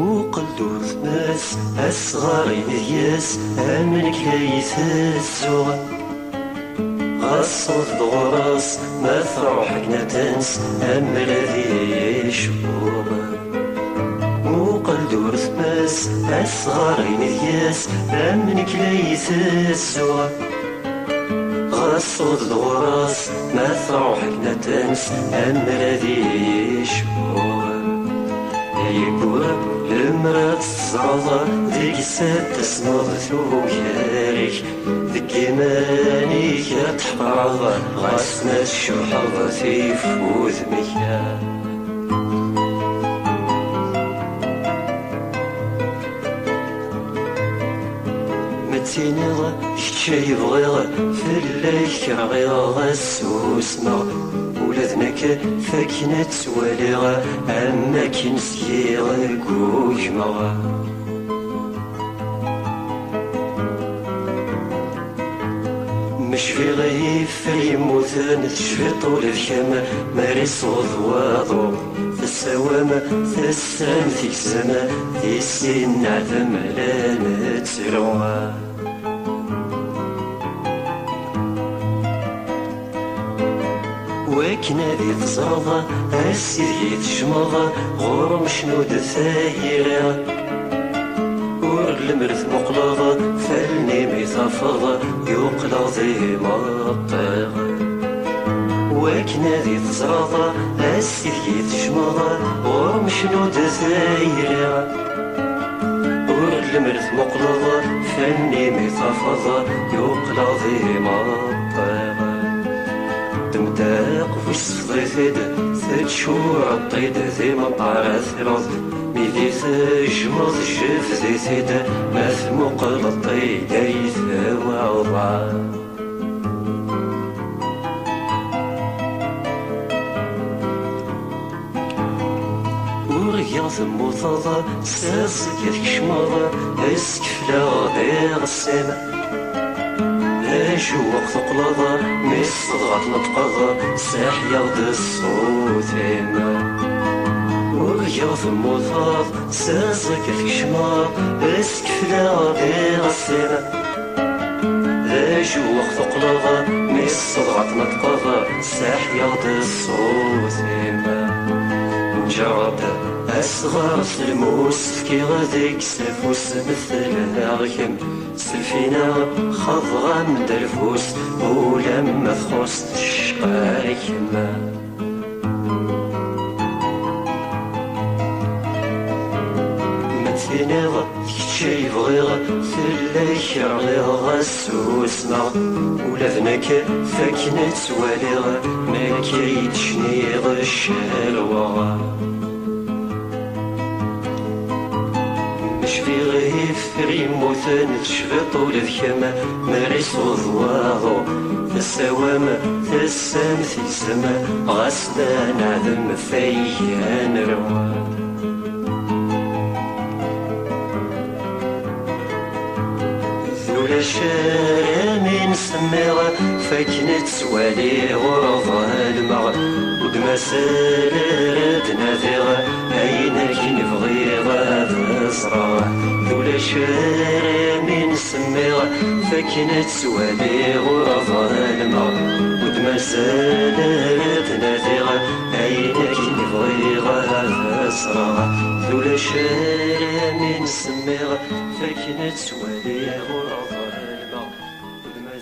وقلدو ثماس أصغار يس أملك ليث الزوغ غصوت ضغراس ما تروح كنا تنس أمل ذي يشبوغ وقلدو ثماس أصغار يس أملك ليث الزوغ غصوت ضغراس ما تروح كنا تنس أمل ذي يشبوغ يقول المرات الزرطة ديك السات تسنض ثوكارك ذك مانيك تحفرض غاسنا الشحض في فوذ مكان متينيض كتشي بغيض في الليل كرغيض السوسمة ولذنك فاكنة تواليغ أما كنسيغ كوكمغ مش في غيف يموتن تشفي طول الكما ماري صوت واضو تساوم تسام في السما تيسين عدم لا نتروى وكنا ذي تزرض السيدي تجمض غرم شنود ثايرة ور المرث مقلض فالني ميثافض يقلض ذي مطيغ وكنا ذي تزرض السيدي تجمض غرم شنود ثايرة ور المرث مقلض فالني ميثافض يقلض ذي مطيغ تمتاق وش صديثيد تتشوع الطيد ذي مطارة ثلظ ميدي تجمض شف ذيثيد ما ثمقل الطيد يثوى وضع ورياض موضض ساسك يكشمض اسكفلا غير السما جوق ثقلظة مصغط نطقظة ساح يغض الصوت هما ورياض موضض ساسك يكشمض اسكفلا غير السما جوق ثقلظة مصغط نطقظة ساح يغض الصوت هما نجرب أصغر سلموس كي غاديك سلفوس مثل الأغيم سلفينا خضغا من درفوس ولما تخص تشقاك ما متينيض كتشي بغيغ ثلاك رغيغ السوسنا ولذنك فاكنة تواليغ ما كيتشنيغ الشالوغ في غيف ريموثن تشفي طول الكما ماري صوت واضو تساوم تسام في السما غاسنا نعدم فيان روا ذولا شارع من سميغ فاكنة توالي غرض المغ ودما سالرد ناذيغ أين كي نبغيغ تزرع ذولا شارع من سميغ فاكنة توالي غرض المغ ودما سالرد ناذيغ أين كي نبغيغ تزرع ذولا شارع من سميغ فاكنة توالي غرض المغ ودما